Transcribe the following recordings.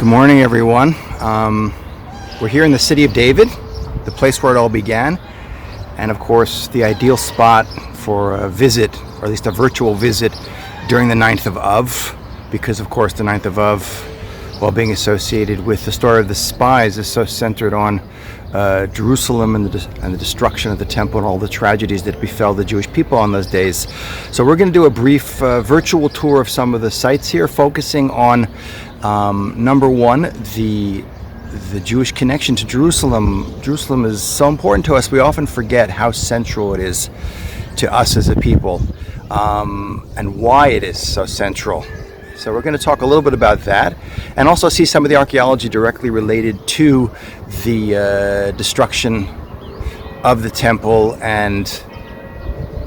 Good morning, everyone. We're here in the city of David, the place where it all began, and of course the ideal spot for a visit, or at least a virtual visit, during the 9th of Av, because of course the 9th of Av, while being associated with the story of the spies, is so centered on Jerusalem and the destruction of the temple and all the tragedies that befell the Jewish people on those days. So we're going to do a brief virtual tour of some of the sites here, focusing on number one, the Jewish connection to Jerusalem. Jerusalem is so important to us. We often forget how central it is to us as a people, and why it is so central. So we're going to talk a little bit about that, and also see some of the archaeology directly related to the destruction of the temple and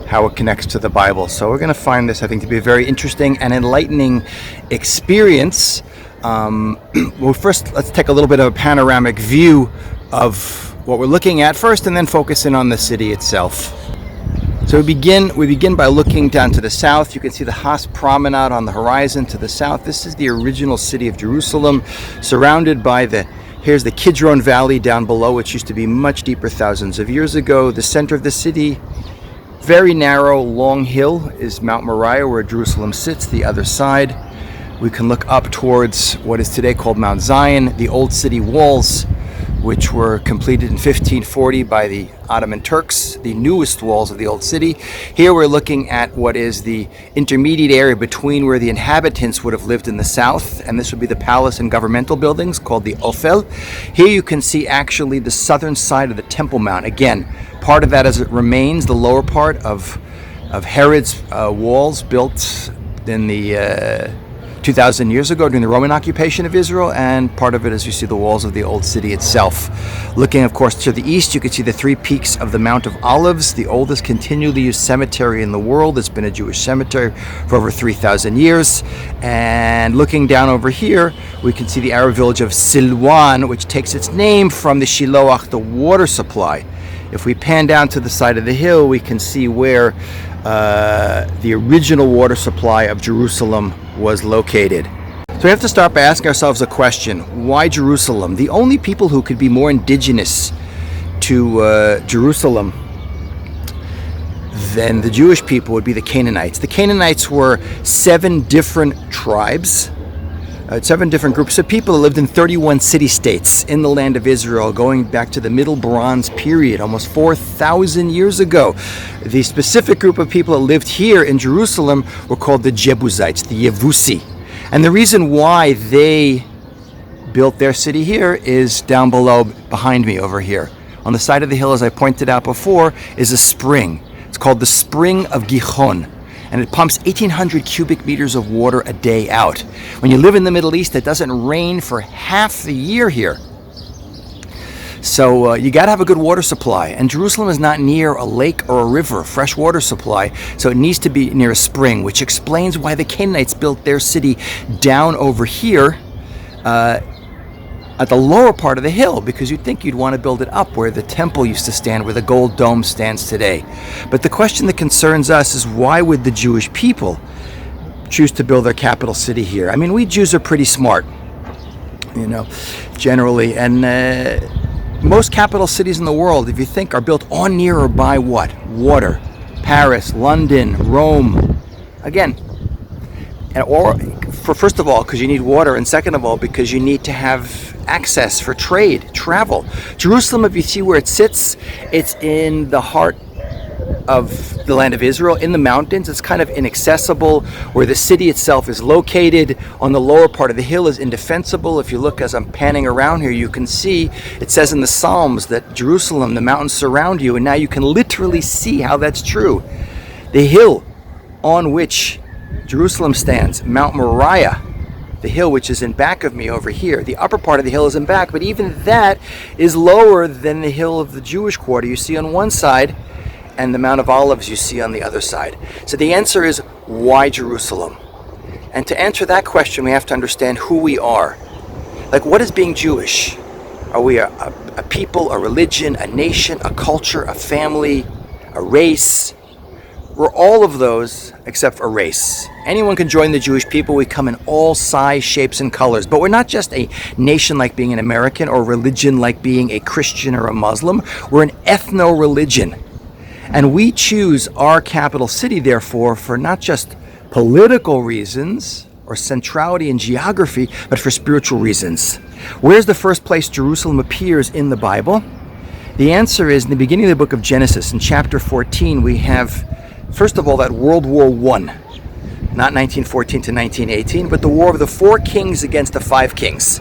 how it connects to the Bible. So we're going to find this, I think, to be a very interesting and enlightening experience. Well, first, let's take a little bit of a panoramic view of what we're looking at first, and then focus in on the city itself. So we begin by looking down to the south. You can see the Has Promenade on the horizon to the south. This is the original city of Jerusalem, surrounded by here's the Kidron Valley down below, which used to be much deeper thousands of years ago. The center of the city, very narrow, long hill, is Mount Moriah, where Jerusalem sits. The other side, we can look up towards what is today called Mount Zion, the old city walls, which were completed in 1540 by the Ottoman Turks, the newest walls of the old city. Here we're looking at what is the intermediate area between where the inhabitants would have lived in the south, and this would be the palace and governmental buildings called the Ophel. Here you can see actually the southern side of the Temple Mount. Again, part of that as it remains the lower part of Herod's walls built in the 2,000 years ago during the Roman occupation of Israel, and part of it, as you see, the walls of the old city itself. Looking, of course, to the east, you can see the three peaks of the Mount of Olives, the oldest continually used cemetery in the world. It's been a Jewish cemetery for over 3,000 years. And looking down over here, we can see the Arab village of Silwan, which takes its name from the Shiloach, the water supply. If we pan down to the side of the hill, we can see where the original water supply of Jerusalem was located. So we have to start by asking ourselves a question: why Jerusalem? The only people who could be more indigenous to Jerusalem than the Jewish people would be the Canaanites. The Canaanites were 7 different tribes, 7 different groups of people that lived in 31 city-states in the land of Israel, going back to the Middle Bronze period, almost 4,000 years ago. The specific group of people that lived here in Jerusalem were called the Jebusites, the Yevusi. And the reason why they built their city here is down below, behind me over here. On the side of the hill, as I pointed out before, is a spring. It's called the Spring of Gihon, and it pumps 1,800 cubic meters of water a day out. When you live in the Middle East, it doesn't rain for half the year here. So you got to have a good water supply, and Jerusalem is not near a lake or a river, fresh water supply, so it needs to be near a spring, which explains why the Canaanites built their city down over here at the lower part of the hill, because you'd think you'd want to build it up where the temple used to stand, where the gold dome stands today. But the question that concerns us is, why would the Jewish people choose to build their capital city here? I mean, we Jews are pretty smart, generally, and most capital cities in the world, if you think, are built on, near, or by what? Water. Paris, London, Rome. Again, first of all, because you need water, and second of all, because you need to have access for trade, travel. Jerusalem, if you see where it sits, it's in the heart of the land of Israel, in the mountains. It's kind of inaccessible. Where the city itself is located on the lower part of the hill is indefensible. If you look as I'm panning around here, you can see it says in the Psalms that Jerusalem, the mountains surround you, and now you can literally see how that's true. The hill on which Jerusalem stands, Mount Moriah, the hill which is in back of me over here, the upper part of the hill is in back, but even that is lower than the hill of the Jewish quarter you see on one side, and the Mount of Olives you see on the other side. So the answer is, why Jerusalem? And to answer that question, we have to understand who we are. Like, what is being Jewish? Are we a people, a religion, a nation, a culture, a family, a race? We're all of those except for race. Anyone can join the Jewish people. We come in all size, shapes, and colors. But we're not just a nation like being an American or religion like being a Christian or a Muslim. We're an ethno-religion. And we choose our capital city, therefore, for not just political reasons or centrality in geography, but for spiritual reasons. Where's the first place Jerusalem appears in the Bible? The answer is in the beginning of the book of Genesis, in chapter 14, we have, first of all, that World War I, not 1914 to 1918, but the War of the Four Kings against the Five Kings,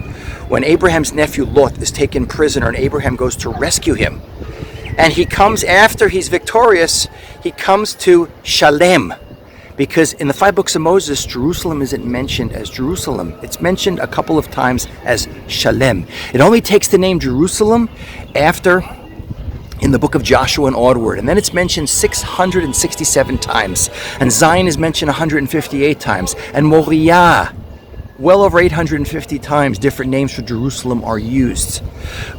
when Abraham's nephew Lot is taken prisoner and Abraham goes to rescue him. And he comes, after he's victorious, he comes to Shalem, because in the 5 books of Moses, Jerusalem isn't mentioned as Jerusalem. It's mentioned a couple of times as Shalem. It only takes the name Jerusalem after, in the book of Joshua and onward, and then it's mentioned 667 times, and Zion is mentioned 158 times, and Moriah, well over 850 times, different names for Jerusalem are used.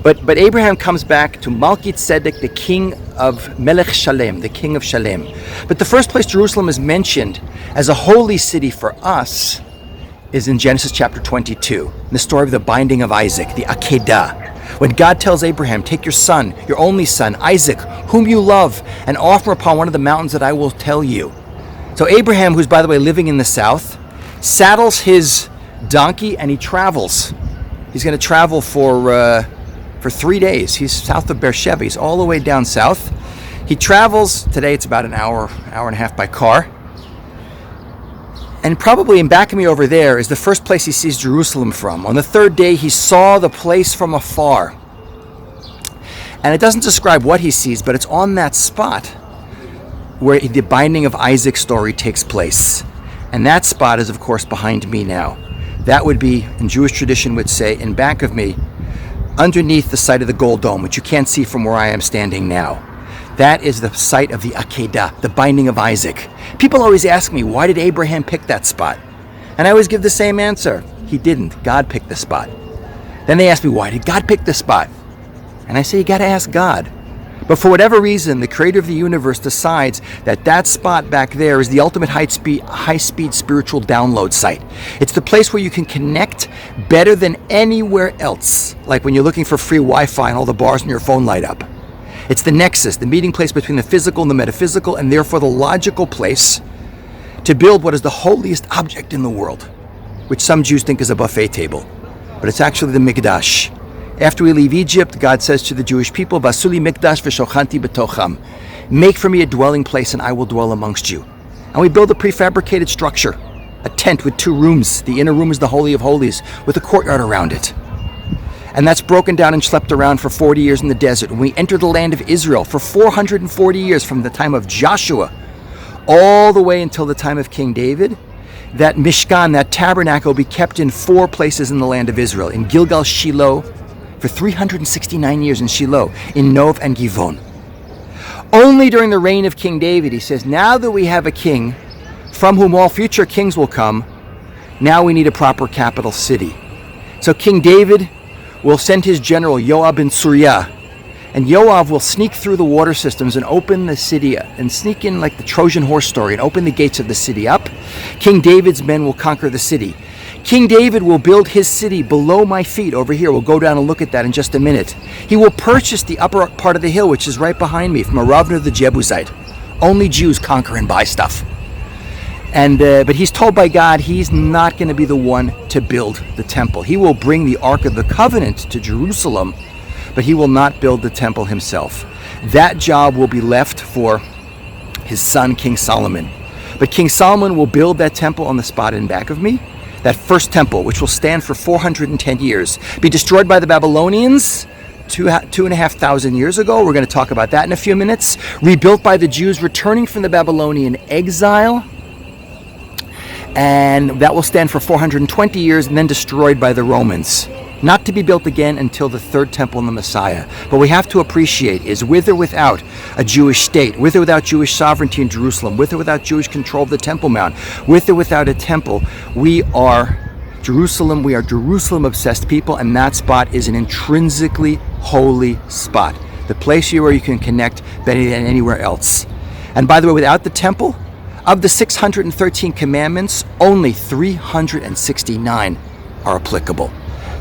But Abraham comes back to Melchizedek, the king of Melech Shalem, the king of Shalem. But the first place Jerusalem is mentioned as a holy city for us is in Genesis chapter 22, in the story of the binding of Isaac, the Akedah. When God tells Abraham, take your son, your only son, Isaac, whom you love, and offer upon one of the mountains that I will tell you. So Abraham, who's by the way living in the south, saddles his donkey and he travels. He's going to travel for 3 days. He's south of Beersheba. He's all the way down south. He travels, today it's about an hour and a half by car. And probably in back of me over there is the first place he sees Jerusalem from. On the third day, he saw the place from afar. And it doesn't describe what he sees, but it's on that spot where the binding of Isaac story takes place. And that spot is, of course, behind me now. That would be, in Jewish tradition would say, in back of me, underneath the site of the gold dome, which you can't see from where I am standing now. That is the site of the Akedah, the binding of Isaac. People always ask me, why did Abraham pick that spot? And I always give the same answer. He didn't. God picked the spot. Then they ask me, why did God pick the spot? And I say, you got to ask God. But for whatever reason, the creator of the universe decides that that spot back there is the ultimate high-speed spiritual download site. It's the place where you can connect better than anywhere else, like when you're looking for free Wi-Fi and all the bars on your phone light up. It's the nexus, the meeting place between the physical and the metaphysical, and therefore the logical place to build what is the holiest object in the world, which some Jews think is a buffet table. But it's actually the Mikdash. After we leave Egypt, God says to the Jewish people, Vasuli Mikdash v'shochanti b'tocham. Make for me a dwelling place and I will dwell amongst you. And we build a prefabricated structure, a tent with 2 rooms. The inner room is the Holy of Holies, with a courtyard around it. And that's broken down and schlepped around for 40 years in the desert. When we enter the land of Israel for 440 years, from the time of Joshua all the way until the time of King David, that Mishkan, that tabernacle, will be kept in 4 places in the land of Israel. In Gilgal, Shiloh, for 369 years in Shiloh, in Nov and Givon. Only during the reign of King David, he says, now that we have a king from whom all future kings will come, now we need a proper capital city. So King David will send his general Yoab and Surya, and Yoav will sneak through the water systems and open the city and sneak in like the Trojan horse story and open the gates of the city up. King David's men will conquer the city. King David will build his city below my feet over here. We'll go down and look at that in just a minute. He will purchase the upper part of the hill, which is right behind me, from Aravner the Jebusite. Only Jews conquer and buy stuff. And but he's told by God he's not going to be the one to build the temple. He will bring the Ark of the Covenant to Jerusalem, but he will not build the temple himself. That job will be left for his son, King Solomon. But King Solomon will build that temple on the spot in back of me. That first temple, which will stand for 410 years, be destroyed by the Babylonians 2,500 years ago. We're going to talk about that in a few minutes. Rebuilt by the Jews returning from the Babylonian exile. And that will stand for 420 years and then destroyed by the Romans. Not to be built again until the 3rd temple in the Messiah. But we have to appreciate is with or without a Jewish state, with or without Jewish sovereignty in Jerusalem, with or without Jewish control of the Temple Mount, with or without a temple, we are Jerusalem obsessed people, and that spot is an intrinsically holy spot. The place where you can connect better than anywhere else. And by the way, without the temple, of the 613 commandments, only 369 are applicable.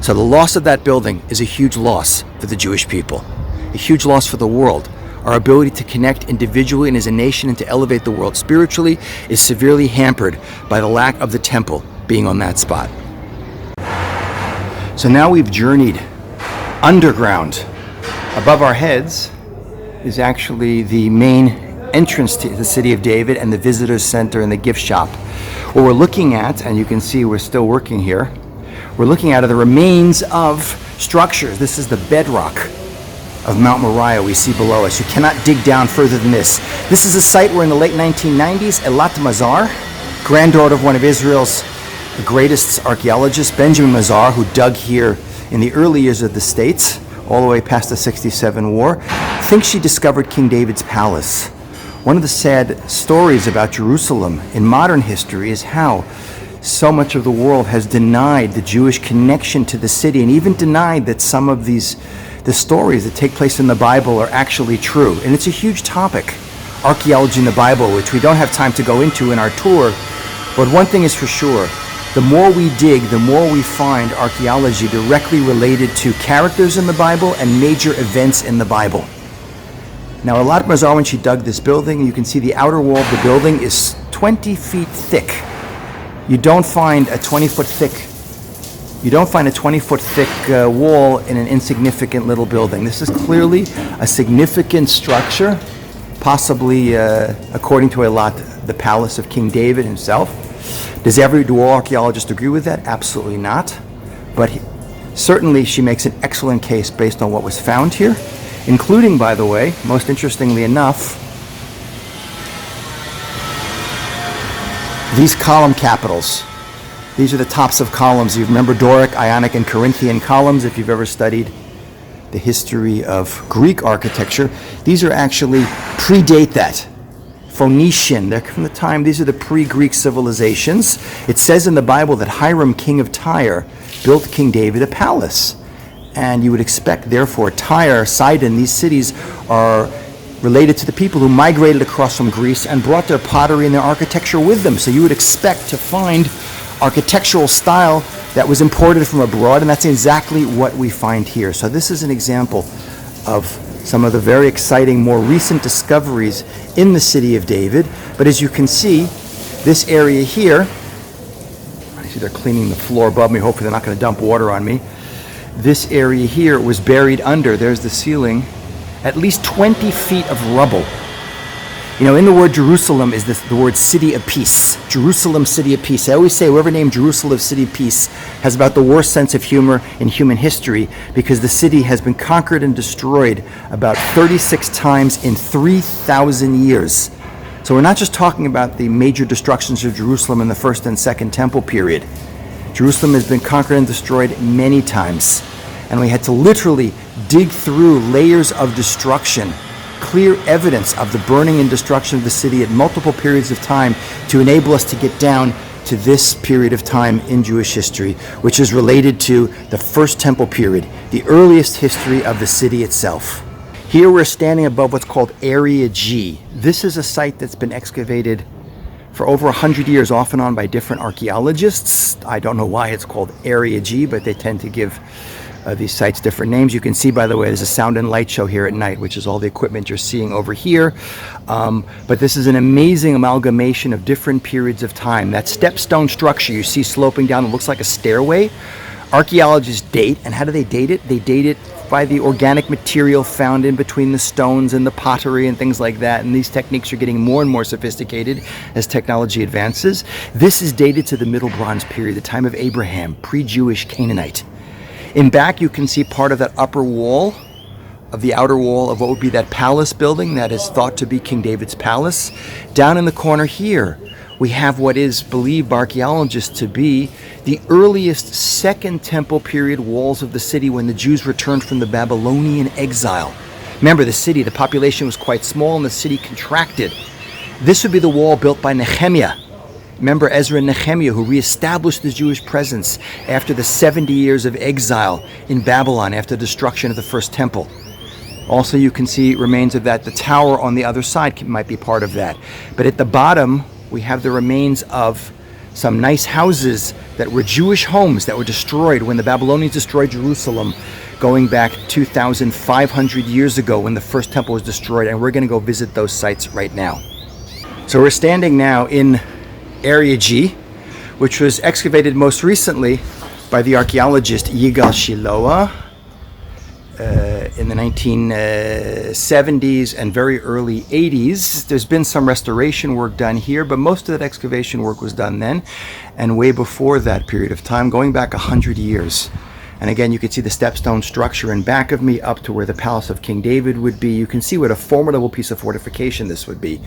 So the loss of that building is a huge loss for the Jewish people, a huge loss for the world. Our ability to connect individually and as a nation and to elevate the world spiritually is severely hampered by the lack of the temple being on that spot. So now we've journeyed underground. Above our heads is actually the main entrance to the City of David and the Visitors Center and the gift shop. What we're looking at, and you can see we're still working here, we're looking at are the remains of structures. This is the bedrock of Mount Moriah we see below us. You cannot dig down further than this. This is a site where in the late 1990s, Elat Mazar, granddaughter of one of Israel's greatest archaeologists, Benjamin Mazar, who dug here in the early years of the state, all the way past the 67 war, thinks she discovered King David's palace. One of the sad stories about Jerusalem in modern history is how so much of the world has denied the Jewish connection to the city, and even denied that some of the stories that take place in the Bible are actually true. And it's a huge topic, archaeology in the Bible, which we don't have time to go into in our tour. But one thing is for sure, the more we dig, the more we find archaeology directly related to characters in the Bible and major events in the Bible. Now, Elat Mazar, when she dug this building, you can see the outer wall of the building is 20 feet thick. You don't find a 20-foot thick wall in an insignificant little building. This is clearly a significant structure, possibly, according to Elat, the palace of King David himself. Do all archaeologists agree with that? Absolutely not. But certainly she makes an excellent case based on what was found here, including, by the way, most interestingly enough, these column capitals. These are the tops of columns. You remember Doric, Ionic, and Corinthian columns if you've ever studied the history of Greek architecture. These are actually predate that. Phoenician, they're from the time, these are the pre-Greek civilizations. It says in the Bible that Hiram, king of Tyre, built King David a palace. And you would expect, therefore, Tyre, Sidon, these cities are related to the people who migrated across from Greece and brought their pottery and their architecture with them. So you would expect to find architectural style that was imported from abroad, and that's exactly what we find here. So this is an example of some of the very exciting, more recent discoveries in the City of David. But as you can see, this area here, I see they're cleaning the floor above me, hopefully they're not going to dump water on me. This area here was buried under, there's the ceiling, at least 20 feet of rubble. You know, in the word Jerusalem is the word city of peace. Jerusalem, city of peace. I always say whoever named Jerusalem city of peace has about the worst sense of humor in human history, because the city has been conquered and destroyed about 36 times in 3,000 years. So we're not just talking about the major destructions of Jerusalem in the First and Second Temple period. Jerusalem has been conquered and destroyed many times. And we had to literally dig through layers of destruction, clear evidence of the burning and destruction of the city at multiple periods of time to enable us to get down to this period of time in Jewish history, which is related to the First Temple period, the earliest history of the city itself. Here we're standing above what's called Area G. This is a site that's been excavated for over 100 years off and on by different archaeologists. I don't know why it's called Area G, but they tend to give these sites different names. You can see, by the way, there's a sound and light show here at night, which is all the equipment you're seeing over here. But this is an amazing amalgamation of different periods of time. That stepstone structure you see sloping down, it looks like a stairway. Archaeologists date, and how do they date it? They date it by the organic material found in between the stones and the pottery and things like that. And these techniques are getting more and more sophisticated as technology advances. This is dated to the Middle Bronze period, the time of Abraham, pre-Jewish Canaanite. In back, you can see part of that upper wall, of the outer wall of what would be that palace building that is thought to be King David's palace. Down in the corner here, we have what is believed by archaeologists to be the earliest Second Temple period walls of the city when the Jews returned from the Babylonian exile. Remember, the city, the population was quite small and the city contracted. This would be the wall built by Nehemiah. Remember Ezra and Nehemiah, who reestablished the Jewish presence after the 70 years of exile in Babylon after the destruction of the First Temple. Also, you can see remains of that. The tower on the other side might be part of that. But at the bottom, we have the remains of some nice houses that were Jewish homes that were destroyed when the Babylonians destroyed Jerusalem, going back 2,500 years ago when the first temple was destroyed. And we're going to go visit those sites right now. So we're standing now in Area G, which was excavated most recently by the archaeologist Yigal Shiloah in the 1970s and very early 80s. There's been some restoration work done here, but most of that excavation work was done then and way before that period of time, going back 100 years. And again, you can see the stepstone structure in back of me up to where the palace of King David would be. You can see what a formidable piece of fortification this would be,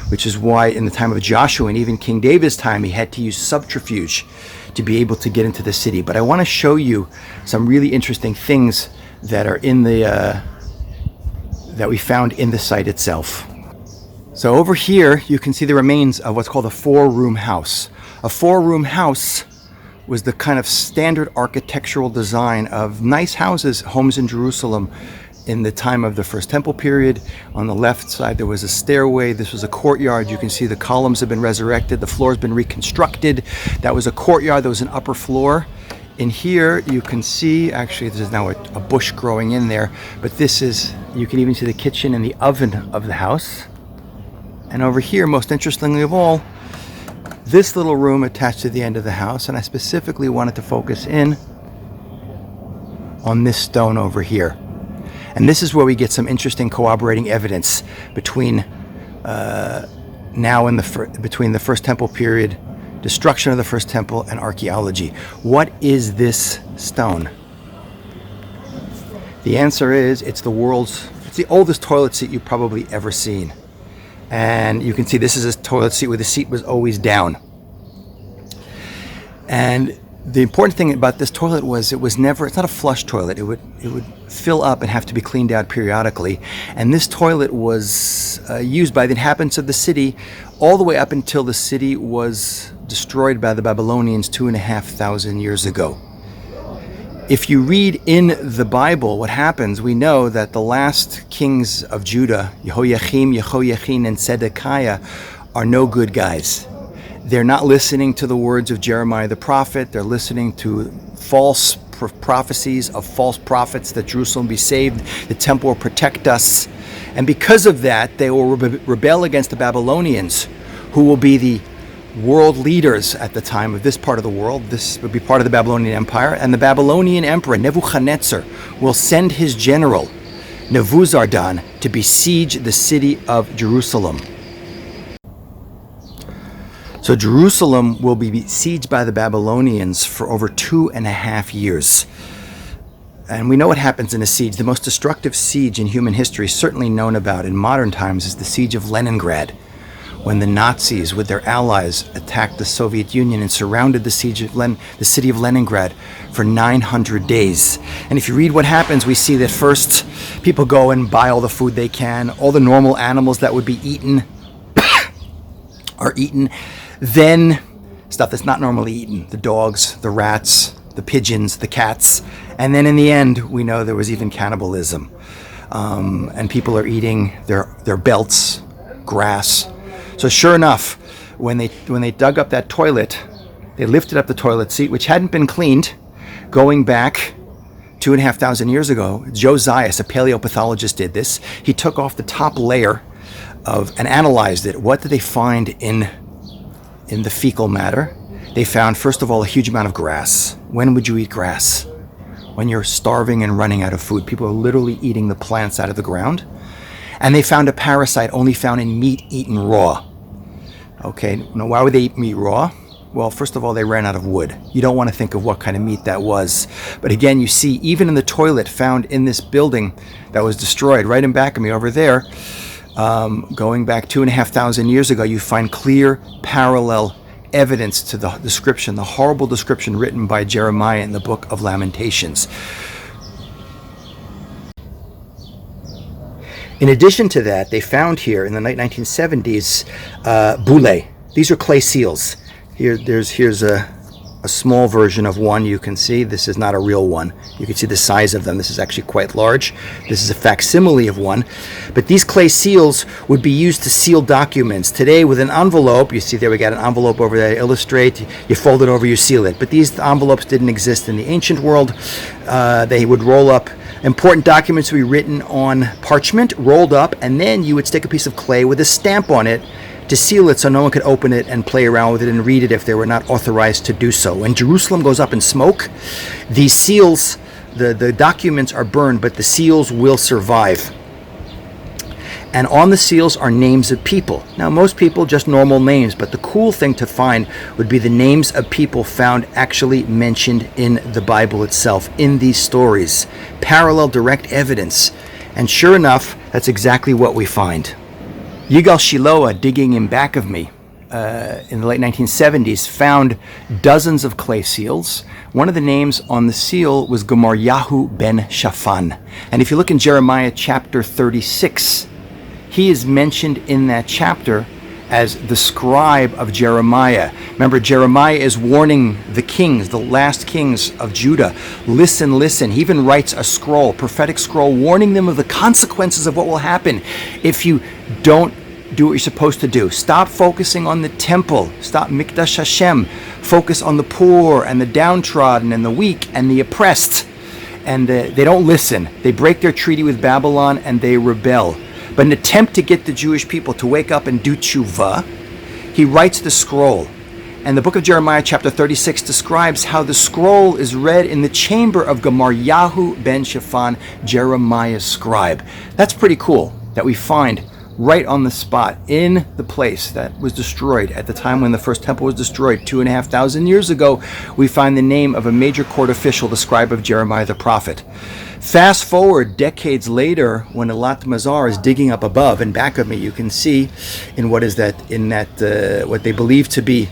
which is why in the time of Joshua and even King David's time, he had to use subterfuge to be able to get into the city. But I want to show you some really interesting things that are in the that we found in the site itself. So over here, you can see the remains of what's called a four-room house. A four-room house was the kind of standard architectural design of nice houses, homes in Jerusalem in the time of the First Temple period. On the left side, there was a stairway. This was a courtyard. You can see the columns have been resurrected. The floor has been reconstructed. That was a courtyard. There was an upper floor. In here, you can see, actually, there's now a bush growing in there, but this is, you can even see the kitchen and the oven of the house. And over here, most interestingly of all, this little room attached to the end of the house, and I specifically wanted to focus in on this stone over here. And this is where we get some interesting corroborating evidence between now and between the First Temple period, destruction of the First Temple, and archaeology. What is this stone? The answer is it's the oldest toilet seat you've probably ever seen. And you can see this is a toilet seat where the seat was always down. And the important thing about this toilet was it's not a flush toilet. It would fill up and have to be cleaned out periodically. And this toilet was used by the inhabitants of the city all the way up until the city was destroyed by the Babylonians 2,500 years ago. If you read in the Bible what happens, we know that the last kings of Judah, Jehoiachin, and Zedekiah, are no good guys. They're not listening to the words of Jeremiah the prophet. They're listening to false prophecies of false prophets that Jerusalem be saved, the temple will protect us. And because of that, they will rebel against the Babylonians, who will be the world leaders at the time of this part of the world. This would be part of the Babylonian Empire. And the Babylonian emperor, Nebuchadnezzar, will send his general, Nebuzaradan, to besiege the city of Jerusalem. So Jerusalem will be besieged by the Babylonians for over 2.5 years. And we know what happens in a siege. The most destructive siege in human history, certainly known about in modern times, is the siege of Leningrad, when the Nazis with their allies attacked the Soviet Union and surrounded the city of Leningrad for 900 days. And if you read what happens, we see that first people go and buy all the food they can. All the normal animals that would be eaten are eaten. Then stuff that's not normally eaten, the dogs, the rats, the pigeons, the cats. And then in the end, we know there was even cannibalism. And people are eating their belts, grass. So sure enough, when they dug up that toilet, they lifted up the toilet seat, which hadn't been cleaned, going back 2,500 years ago. Josias, a paleopathologist, did this. He took off the top layer and analyzed it. What did they find in the fecal matter? They found, first of all, a huge amount of grass. When would you eat grass? When you're starving and running out of food. People are literally eating the plants out of the ground. And they found a parasite only found in meat eaten raw. Okay, now why would they eat meat raw? Well, first of all, they ran out of wood. You don't want to think of what kind of meat that was. But again, you see, even in the toilet found in this building that was destroyed, right in back of me over there, going back 2,500 years ago, you find clear parallel evidence to the description, the horrible description written by Jeremiah in the book of Lamentations. In addition to that, they found here in the late 1970s boule. These are clay seals. Here's a a small version of one. You can see this is not a real one. You can see the size of them. This is actually quite large. This is a facsimile of one. But these clay seals would be used to seal documents. Today with an envelope, you see there we got an envelope over there to illustrate. You fold it over, you seal it. But these envelopes didn't exist in the ancient world. They would roll up. Important documents would be written on parchment, rolled up, and then you would stick a piece of clay with a stamp on it to seal it so no one could open it and play around with it and read it if they were not authorized to do so. When Jerusalem goes up in smoke, these seals, the documents are burned, but the seals will survive. And on the seals are names of people. Now, most people, just normal names, but the cool thing to find would be the names of people found actually mentioned in the Bible itself, in these stories. Parallel, direct evidence. And sure enough, that's exactly what we find. Yigal Shiloah, digging in back of me in the late 1970s, found dozens of clay seals. One of the names on the seal was Gemaryahu ben Shaphan. And if you look in Jeremiah chapter 36, he is mentioned in that chapter as the scribe of Jeremiah. Remember, Jeremiah is warning the kings, the last kings of Judah. Listen, listen. He even writes a scroll, prophetic scroll, warning them of the consequences of what will happen if you don't do what you're supposed to do. Stop focusing on the temple. Stop Mikdash Hashem. Focus on the poor and the downtrodden and the weak and the oppressed. And they don't listen. They break their treaty with Babylon and they rebel. But in an attempt to get the Jewish people to wake up and do tshuva, he writes the scroll. And the book of Jeremiah chapter 36 describes how the scroll is read in the chamber of Gemaryahu ben Shaphan, Jeremiah's scribe. That's pretty cool that we find right on the spot in the place that was destroyed at the time when the first temple was destroyed 2,500 years ago. We find the name of a major court official, the scribe of Jeremiah the prophet. Fast forward decades later, when Elat Mazar is digging up above, and back of me you can see in what they believe to be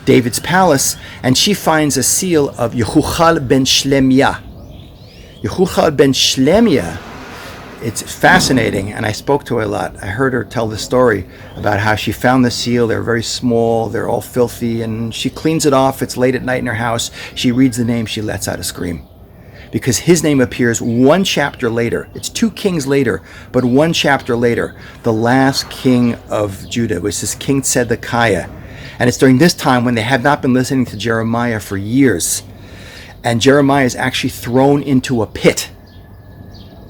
David's palace, and she finds a seal of Yehuchal ben Shlemya. Yehuchal ben Shlemya, it's fascinating, and I spoke to her a lot. I heard her tell the story about how she found the seal. They're very small, they're all filthy, and she cleans it off. It's late at night in her house. She reads the name, she lets out a scream. Because his name appears one chapter later. It's 2 kings later, but one chapter later, the last king of Judah was this King Zedekiah. And it's during this time when they had not been listening to Jeremiah for years. And Jeremiah is actually thrown into a pit.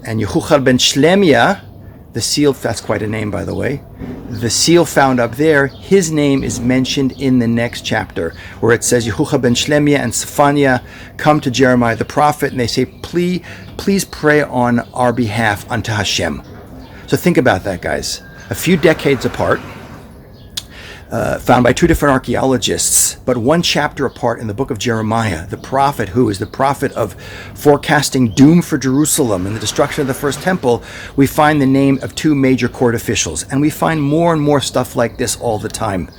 And Yehuchal ben Shlemya, the seal, that's quite a name by the way, the seal found up there, his name is mentioned in the next chapter, where it says Yehuchal ben Shlemya and Sephaniah come to Jeremiah the prophet, and they say, please pray on our behalf unto Hashem. So think about that, guys. A few decades apart, found by 2 different archaeologists, but one chapter apart in the book of Jeremiah, the prophet who is the prophet of forecasting doom for Jerusalem and the destruction of the first temple, we find the name of 2 major court officials. And we find more and more stuff like this all the time.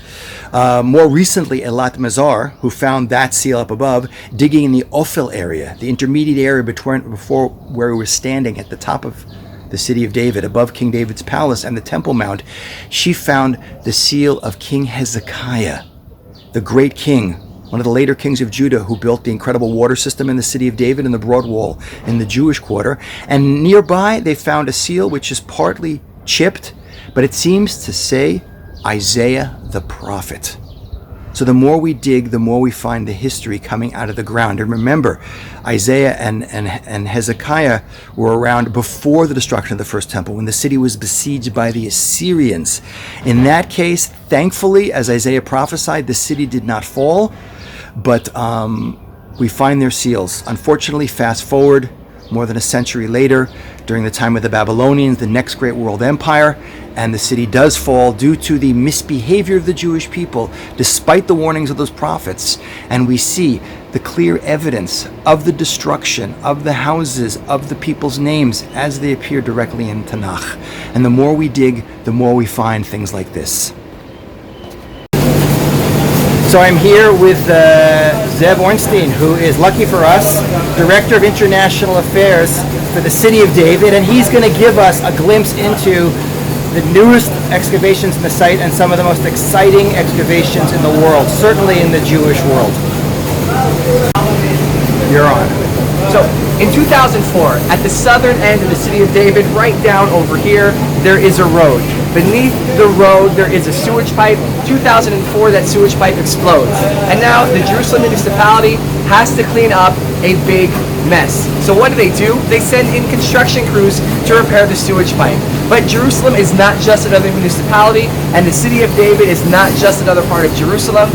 More recently, Elat Mazar, who found that seal up above, digging in the Ophel area, the intermediate area before where we were standing at the top of the city of David, above King David's palace and the Temple Mount, she found the seal of King Hezekiah, the great king, one of the later kings of Judah, who built the incredible water system in the city of David and the broad wall in the Jewish quarter. And nearby they found a seal which is partly chipped, but it seems to say Isaiah the prophet. So the more we dig, the more we find the history coming out of the ground. And remember, Isaiah and Hezekiah were around before the destruction of the first temple, when the city was besieged by the Assyrians. In that case, thankfully, as Isaiah prophesied, the city did not fall, but we find their seals. Unfortunately, fast forward more than a century later, during the time of the Babylonians, the next great world empire, and the city does fall due to the misbehavior of the Jewish people, despite the warnings of those prophets. And we see the clear evidence of the destruction of the houses, of the people's names, as they appear directly in Tanakh. And the more we dig, the more we find things like this. So I'm here with Zev Ornstein, who is, lucky for us, Director of International Affairs for the City of David, and he's going to give us a glimpse into the newest excavations in the site and some of the most exciting excavations in the world, certainly in the Jewish world. You're on. So in 2004, at the southern end of the city of David, right down over here, there is a road. Beneath the road, there is a sewage pipe. 2004, that sewage pipe explodes. And now the Jerusalem municipality has to clean up a big mess. So what do? They send in construction crews to repair the sewage pipe. But Jerusalem is not just another municipality, and the city of David is not just another part of Jerusalem.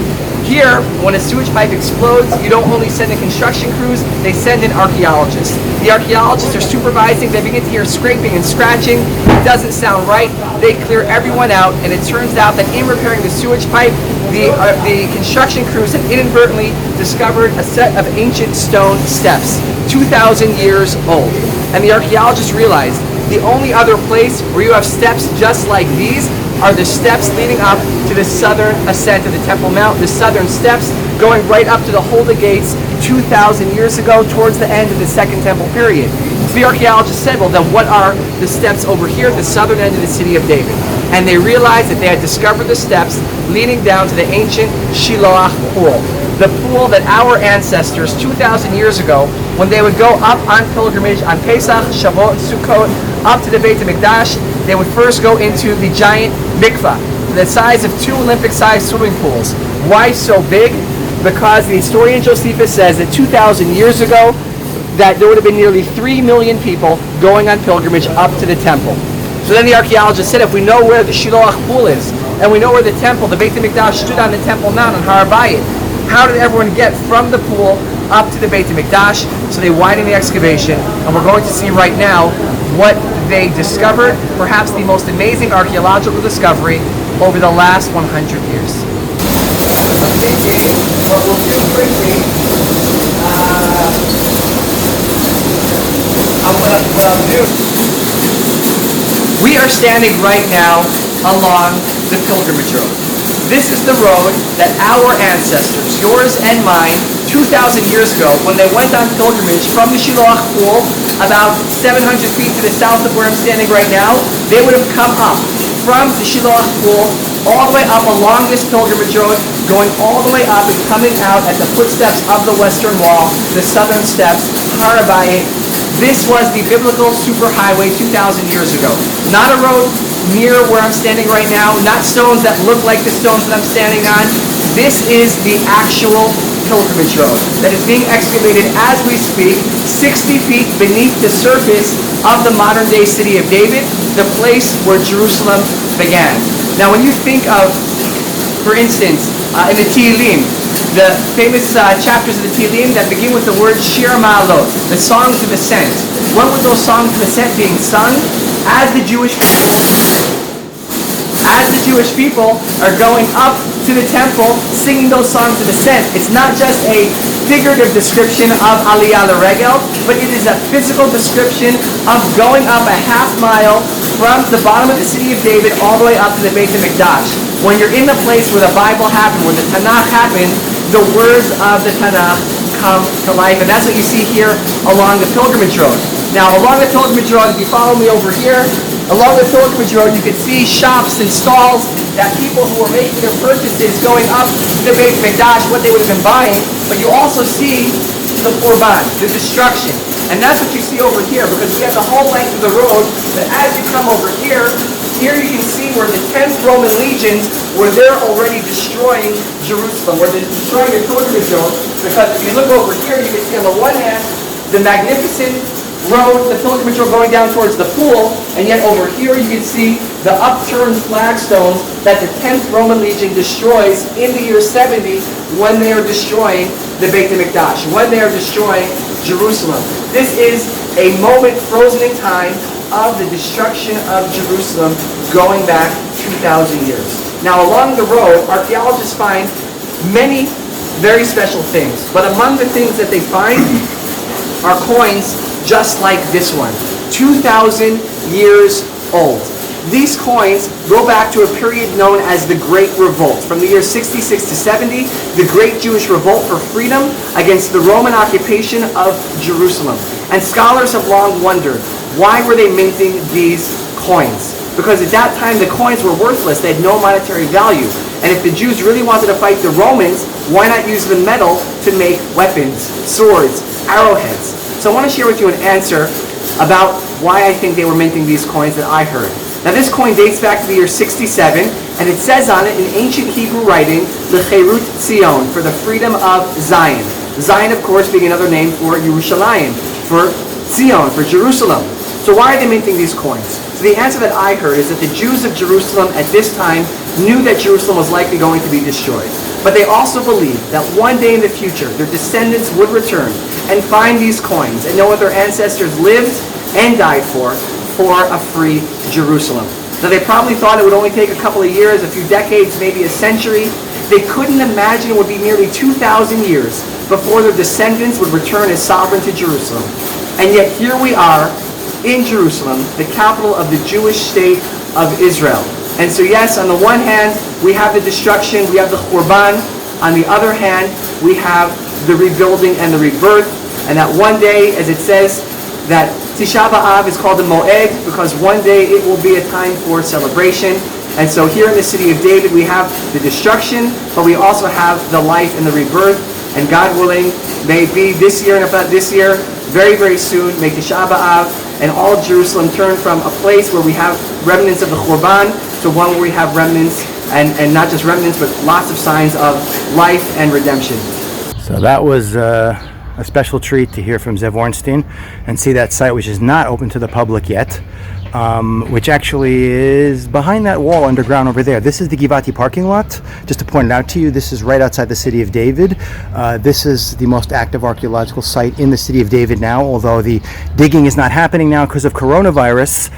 Here, when a sewage pipe explodes, you don't only send in construction crews, they send in archaeologists. The archaeologists are supervising, they begin to hear scraping and scratching. It doesn't sound right. They clear everyone out, and it turns out that in repairing the sewage pipe, the construction crews had inadvertently discovered a set of ancient stone steps, 2,000 years old. And the archaeologists realized the only other place where you have steps just like these are the steps leading up to the southern ascent of the Temple Mount, the southern steps going right up to the Holy Gates 2,000 years ago towards the end of the Second Temple period. So the archaeologists said, well, then what are the steps over here at the southern end of the city of David? And they realized that they had discovered the steps leading down to the ancient Shiloach pool. The pool that our ancestors 2,000 years ago, when they would go up on pilgrimage on Pesach, Shavuot, Sukkot, up to the Beit HaMikdash, they would first go into the giant mikvah, the size of 2 Olympic-sized swimming pools. Why so big? Because the historian Josephus says that 2,000 years ago, that there would have been nearly 3 million people going on pilgrimage up to the temple. So then the archaeologists said, if we know where the Shiloach pool is, and we know where the temple, the Beit HaMikdash, stood on the Temple Mount on Har Bayit, how did everyone get from the pool up to the Beit HaMikdash? So they widened the excavation, and we're going to see right now what they discovered, perhaps the most amazing archaeological discovery over the last 100 years. I'm thinking what we'll do quickly, what I'll do. We are standing right now along the pilgrimage road. This is the road that our ancestors, yours and mine, 2,000 years ago, when they went on pilgrimage from the Shiloach pool, about 700 feet to the south of where I'm standing right now, they would have come up from the Shiloach pool, all the way up along this pilgrimage road, going all the way up and coming out at the footsteps of the western wall, the southern steps, Har Bayit. This was the biblical superhighway 2,000 years ago. Not a road near where I'm standing right now, not stones that look like the stones that I'm standing on. This is the actual pilgrimage road that is being excavated as we speak, 60 feet beneath the surface of the modern day city of David, the place where Jerusalem began. Now when you think of, for instance, in the Tehillim, the famous chapters of the Tehillim that begin with the word Shir Ma'alot, the songs of ascent. When were those songs of ascent being sung? As the Jewish people are going up to the temple singing those songs of ascent. It's not just a figurative description of Aliyah L'Regel, but it is a physical description of going up a half mile from the bottom of the city of David all the way up to the Beit HaMikdash. When you're in the place where the Bible happened, where the Tanakh happened, the words of the Tanakh come to life, and that's what you see here along the pilgrimage road. Now, along the pilgrimage road, if you follow me over here, along the pilgrimage road, you can see shops and stalls that people who were making their purchases going up to the Beit HaMikdash, what they would have been buying, but you also see the Churban, the destruction. And that's what you see over here, because we have the whole length of the road, but as you come over here you can see where the 10th Roman legions were there already destroying Jerusalem, where they're destroying the pilgrimage road, because if you look over here, you can see on the one hand, the magnificent road, the pilgrimage road going down towards the pool, and yet over here you can see the upturned flagstones that the 10th Roman Legion destroys in the year 70 when they are destroying the Beit HaMikdash, when they are destroying Jerusalem. This is a moment frozen in time of the destruction of Jerusalem going back 2,000 years. Now along the road, archaeologists find many very special things, but among the things that they find are coins just like this one, 2,000 years old. These coins go back to a period known as the Great Revolt. From the year 66 to 70, the Great Jewish Revolt for freedom against the Roman occupation of Jerusalem. And scholars have long wondered, why were they minting these coins? Because at that time the coins were worthless, they had no monetary value. And if the Jews really wanted to fight the Romans, why not use the metal to make weapons, swords, arrowheads? So I want to share with you an answer about why I think they were minting these coins that I heard. Now this coin dates back to the year 67, and it says on it in ancient Hebrew writing, L'Cherut Zion, for the freedom of Zion. Zion, of course, being another name for Yerushalayim, for Zion, for Jerusalem. So why are they minting these coins? So the answer that I heard is that the Jews of Jerusalem at this time knew that Jerusalem was likely going to be destroyed. But they also believed that one day in the future, their descendants would return and find these coins and know what their ancestors lived and died for a free Jerusalem. Now they probably thought it would only take a couple of years, a few decades, maybe a century. They couldn't imagine it would be nearly 2,000 years before their descendants would return as sovereign to Jerusalem. And yet here we are in Jerusalem, the capital of the Jewish state of Israel. And so yes, on the one hand, we have the destruction, we have the Churban. On the other hand, we have the rebuilding and the rebirth. And that one day, as it says, that Tisha B'Av is called the Moed because one day it will be a time for celebration. And so here in the city of David, we have the destruction, but we also have the life and the rebirth. And God willing, may it be this year, and if not this year, very, very soon, may Tisha B'Av and all of Jerusalem turn from a place where we have remnants of the Churban to one where we have remnants, and not just remnants, but lots of signs of life and redemption. So that was a special treat to hear from Zev Ornstein and see that site, which is not open to the public yet, which actually is behind that wall underground over there. This is the Givati parking lot. Just to point it out to you, this is right outside the city of David. This is the most active archaeological site in the city of David now, although the digging is not happening now because of coronavirus.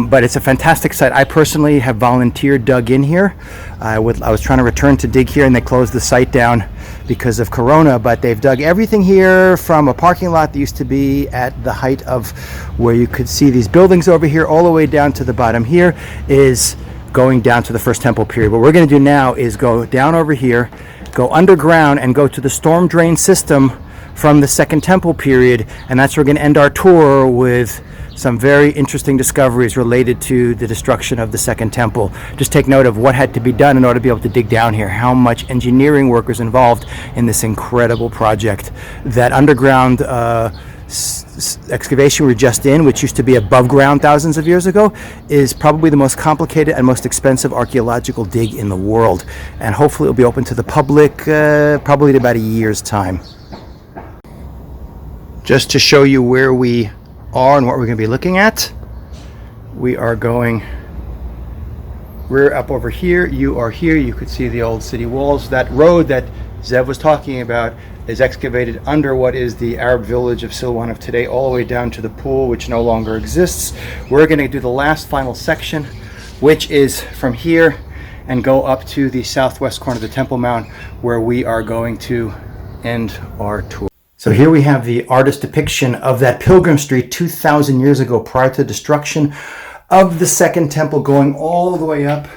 But it's a fantastic site. I personally have volunteered, dug in here. I was trying to return to dig here, and they closed the site down because of corona, but they've dug everything here from a parking lot that used to be at the height of where you could see these buildings over here all the way down to the bottom here is going down to the first temple period. What we're going to do now is go down over here, go underground, and go to the storm drain system from the second temple period, and that's where we're going to end our tour with some very interesting discoveries related to the destruction of the second temple. Just take note of what had to be done in order to be able to dig down here, how much engineering work was involved in this incredible project. That underground excavation we're just in, which used to be above ground thousands of years ago, is probably the most complicated and most expensive archaeological dig in the world. And hopefully it will be open to the public probably in about a year's time. Just to show you where we are and what we're going to be looking at, we're up over here, you are here, you could see the old city walls. That road that Zev was talking about is excavated under what is the Arab village of Silwan of today, all the way down to the pool, which no longer exists. We're going to do the last final section, which is from here and go up to the southwest corner of the Temple Mount, where we are going to end our tour. So here we have the artist depiction of that pilgrim street 2,000 years ago, prior to the destruction of the second temple, going all the way up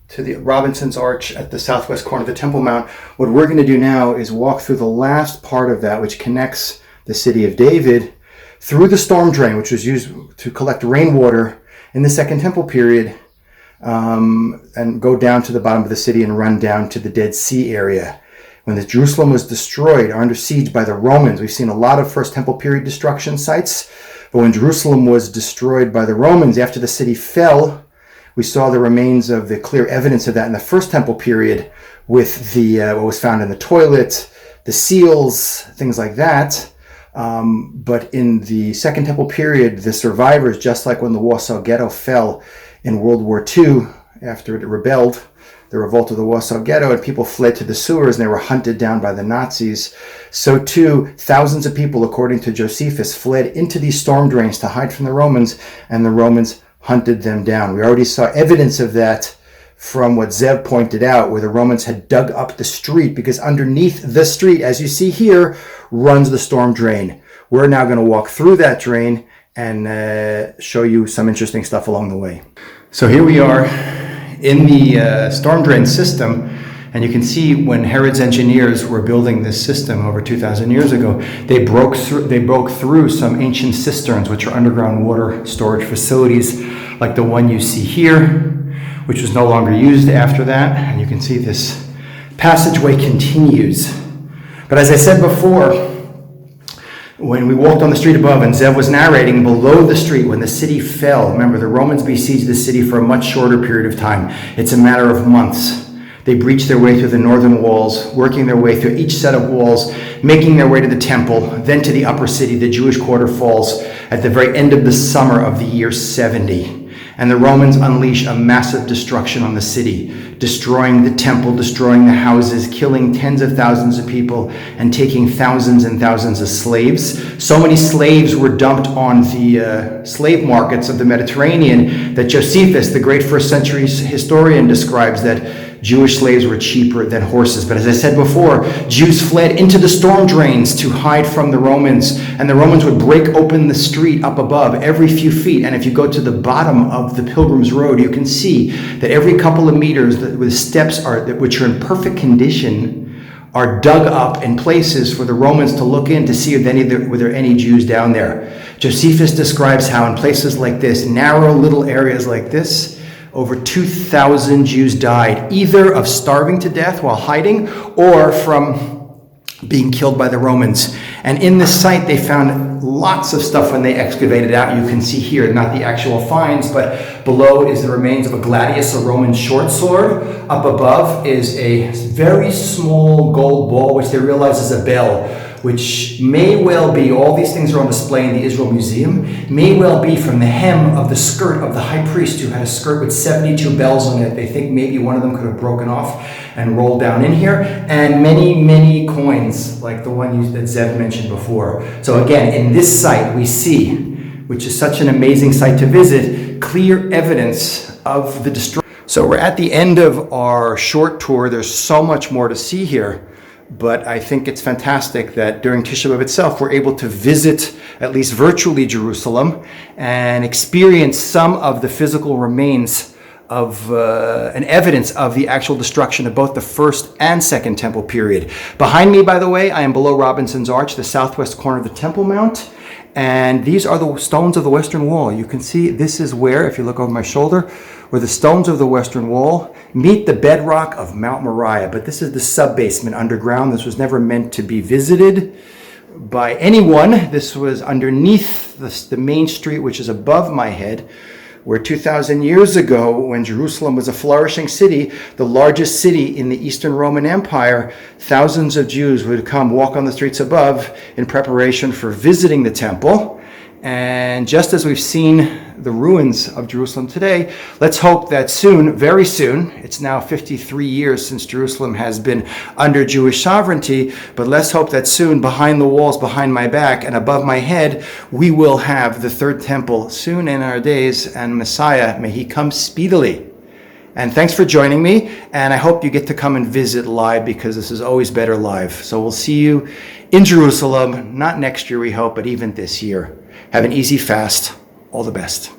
to the Robinson's Arch at the southwest corner of the Temple Mount. What we're going to do now is walk through the last part of that, which connects the city of David through the storm drain, which was used to collect rainwater in the second temple period, and go down to the bottom of the city and run down to the Dead Sea area. When Jerusalem was destroyed or under siege by the Romans, we've seen a lot of First Temple period destruction sites, but when Jerusalem was destroyed by the Romans after the city fell, we saw the remains of the clear evidence of that in the First Temple period with the what was found in the toilet, the seals, things like that. But in the Second Temple period, the survivors, just like when the Warsaw Ghetto fell in World War II after it rebelled, the revolt of the Warsaw Ghetto, and people fled to the sewers and they were hunted down by the Nazis. So too, thousands of people, according to Josephus, fled into these storm drains to hide from the Romans, and the Romans hunted them down. We already saw evidence of that from what Zev pointed out, where the Romans had dug up the street, because underneath the street, as you see here, runs the storm drain. We're now going to walk through that drain and show you some interesting stuff along the way. So here we are in the storm drain system, and you can see when Herod's engineers were building this system over 2,000 years ago, they broke through some ancient cisterns, which are underground water storage facilities, like the one you see here, which was no longer used after that. And you can see this passageway continues. But as I said before, when we walked on the street above, and Zev was narrating, below the street, when the city fell, remember, the Romans besieged the city for a much shorter period of time. It's a matter of months. They breached their way through the northern walls, working their way through each set of walls, making their way to the temple, then to the upper city. The Jewish quarter falls at the very end of the summer of the year 70. And the Romans unleash a massive destruction on the city, destroying the temple, destroying the houses, killing tens of thousands of people, and taking thousands and thousands of slaves. So many slaves were dumped on the slave markets of the Mediterranean that Josephus, the great first century historian, describes that Jewish slaves were cheaper than horses. But as I said before, Jews fled into the storm drains to hide from the Romans, and the Romans would break open the street up above every few feet. And if you go to the bottom of the Pilgrim's Road, you can see that every couple of meters, the steps which are in perfect condition, are dug up in places for the Romans to look in to see if were there any Jews down there. Josephus describes how in places like this, narrow little areas like this, over 2,000 Jews died, either of starving to death while hiding or from being killed by the Romans. And in this site, they found lots of stuff when they excavated out. You can see here, not the actual finds, but below is the remains of a gladius, a Roman short sword. Up above is a very small gold ball, which they realize is a bell, which may well be, all these things are on display in the Israel Museum, may well be from the hem of the skirt of the high priest, who had a skirt with 72 bells on it. They think maybe one of them could have broken off and rolled down in here. And many, many coins, like the one that Zev mentioned before. So again, in this site we see, which is such an amazing site to visit, clear evidence of the destruction. So we're at the end of our short tour. There's so much more to see here. But I think it's fantastic that during Tisha B'Av itself, we're able to visit, at least virtually, Jerusalem and experience some of the physical remains of and evidence of the actual destruction of both the first and second temple period. Behind me, by the way, I am below Robinson's Arch, the southwest corner of the Temple Mount. And these are the stones of the Western Wall. You can see this is where, if you look over my shoulder, where the stones of the Western Wall meet the bedrock of Mount Moriah. But this is the sub-basement underground. This was never meant to be visited by anyone. This was underneath the main street, which is above my head, where 2,000 years ago, when Jerusalem was a flourishing city, the largest city in the Eastern Roman Empire, thousands of Jews would come walk on the streets above in preparation for visiting the temple. And just as we've seen the ruins of Jerusalem today, let's hope that soon, very soon, it's now 53 years since Jerusalem has been under Jewish sovereignty, but let's hope that soon, behind the walls, behind my back, and above my head, we will have the third temple soon in our days, and Messiah, may he come speedily. And thanks for joining me, and I hope you get to come and visit live, because this is always better live. So we'll see you in Jerusalem, not next year we hope, but even this year. Have an easy fast. All the best.